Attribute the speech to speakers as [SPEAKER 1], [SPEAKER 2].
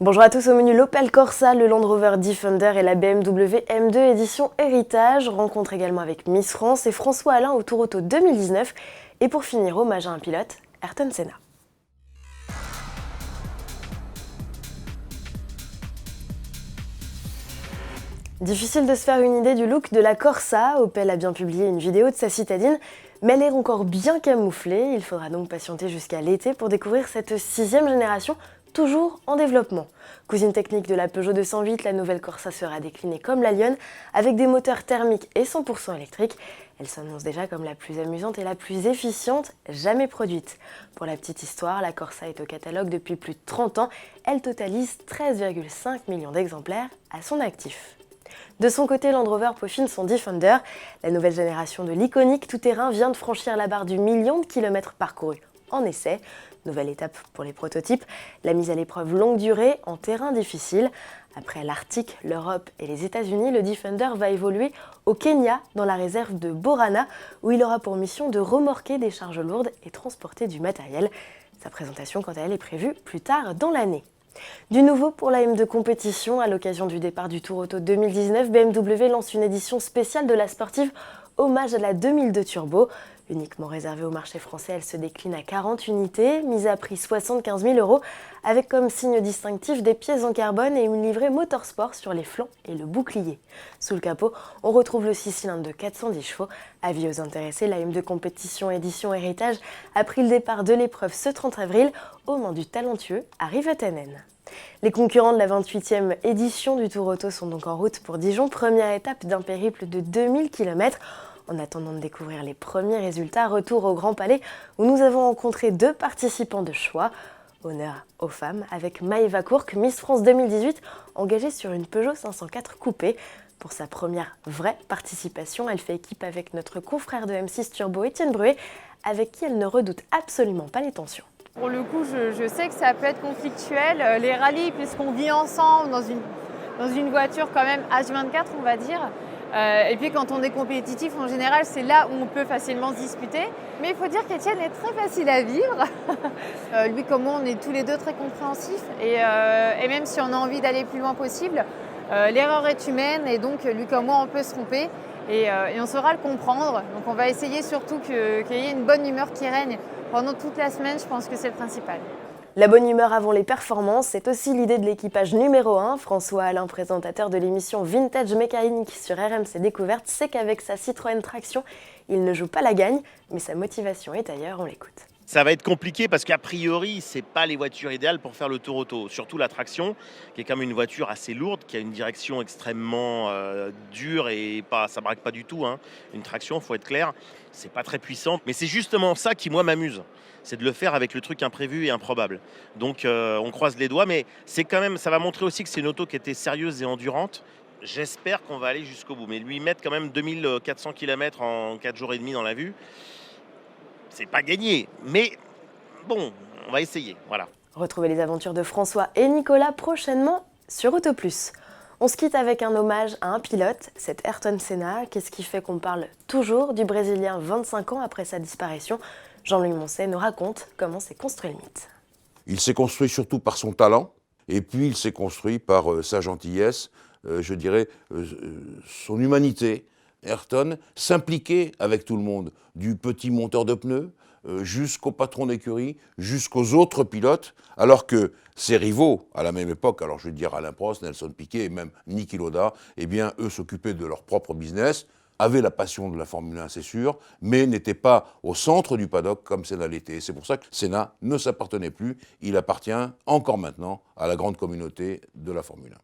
[SPEAKER 1] Bonjour à tous, au menu l'Opel Corsa, le Land Rover Defender et la BMW M2 édition Héritage. Rencontre également avec Miss France et François Alain au Tour Auto 2019. Et pour finir, hommage à un pilote, Ayrton Senna. Difficile de se faire une idée du look de la Corsa. Opel a bien publié une vidéo de sa citadine, mais elle est encore bien camouflée. Il faudra donc patienter jusqu'à l'été pour découvrir cette 6e génération, toujours en développement. Cousine technique de la Peugeot 208, la nouvelle Corsa sera déclinée comme la Lionne, avec des moteurs thermiques et 100% électriques. Elle s'annonce déjà comme la plus amusante et la plus efficiente jamais produite. Pour la petite histoire, la Corsa est au catalogue depuis plus de 30 ans. Elle totalise 13,5 millions d'exemplaires à son actif. De son côté, Land Rover peaufine son Defender. La nouvelle génération de l'iconique tout-terrain vient de franchir la barre du million de kilomètres parcourus en essai. Nouvelle étape pour les prototypes, la mise à l'épreuve longue durée en terrain difficile. Après l'Arctique, l'Europe et les États-Unis, le Defender va évoluer au Kenya, dans la réserve de Borana, où il aura pour mission de remorquer des charges lourdes et transporter du matériel. Sa présentation, quant à elle, est prévue plus tard dans l'année. Du nouveau pour la M2 compétition, à l'occasion du départ du Tour Auto 2019, BMW lance une édition spéciale de la sportive hommage à la 2002 Turbo. Uniquement réservée au marché français, elle se décline à 40 unités, mise à prix 75 000 €, avec comme signe distinctif des pièces en carbone et une livrée motorsport sur les flancs et le bouclier. Sous le capot, on retrouve le 6 cylindres de 410 chevaux. Avis aux intéressés, la M2 compétition édition Héritage a pris le départ de l'épreuve ce 30 avril aux mains du talentueux Harry Vatanen. Les concurrents de la 28e édition du Tour Auto sont donc en route pour Dijon, première étape d'un périple de 2000 km. En attendant de découvrir les premiers résultats, retour au Grand Palais où nous avons rencontré 2 participants de choix. Honneur aux femmes avec Maëva Courc, Miss France 2018, engagée sur une Peugeot 504 coupée. Pour sa première vraie participation, elle fait équipe avec notre confrère de M6 Turbo, Étienne Bruet, avec qui elle ne redoute absolument pas les tensions.
[SPEAKER 2] Pour le coup, je sais que ça peut être conflictuel. Les rallyes, puisqu'on vit ensemble dans une voiture quand même H24, on va dire. Et puis quand on est compétitif, en général, c'est là où on peut facilement se disputer. Mais il faut dire qu'Étienne est très facile à vivre. Lui comme moi, on est tous les deux très compréhensifs. Et même si on a envie d'aller plus loin possible, l'erreur est humaine. Et donc, lui comme moi, on peut se tromper. Et on saura le comprendre. Donc on va essayer surtout qu'il y ait une bonne humeur qui règne pendant toute la semaine. Je pense que c'est le principal.
[SPEAKER 1] La bonne humeur avant les performances, c'est aussi l'idée de l'équipage numéro 1. François Alain, présentateur de l'émission Vintage Mécanique sur RMC Découverte, sait qu'avec sa Citroën Traction, il ne joue pas la gagne, mais sa motivation est ailleurs, on l'écoute.
[SPEAKER 3] Ça va être compliqué parce qu'a priori, c'est pas les voitures idéales pour faire le Tour Auto. Surtout la traction, qui est quand même une voiture assez lourde, qui a une direction extrêmement dure et ça braque pas du tout. Une traction, faut être clair, c'est pas très puissant. Mais c'est justement ça qui, moi, m'amuse. C'est de le faire avec le truc imprévu et improbable. Donc on croise les doigts, mais c'est quand même, ça va montrer aussi que c'est une auto qui était sérieuse et endurante. J'espère qu'on va aller jusqu'au bout. Mais lui mettre quand même 2400 km en 4 jours et demi dans la vue, c'est pas gagné, mais bon, on va essayer, voilà.
[SPEAKER 1] Retrouvez les aventures de François et Nicolas prochainement sur Auto Plus. On se quitte avec un hommage à un pilote, c'est Ayrton Senna. Qu'est-ce qui fait qu'on parle toujours du Brésilien 25 ans après sa disparition? Jean-Louis Moncey nous raconte comment s'est construit le mythe.
[SPEAKER 4] Il s'est construit surtout par son talent, et puis il s'est construit par sa gentillesse, je dirais son humanité. Ayrton s'impliquait avec tout le monde, du petit monteur de pneus jusqu'au patron d'écurie, jusqu'aux autres pilotes, alors que ses rivaux à la même époque, alors je vais dire Alain Prost, Nelson Piquet et même Niki Lauda, eh bien eux s'occupaient de leur propre business, avaient la passion de la Formule 1, c'est sûr, mais n'étaient pas au centre du paddock comme Senna l'était. C'est pour ça que Senna ne s'appartenait plus, il appartient encore maintenant à la grande communauté de la Formule 1.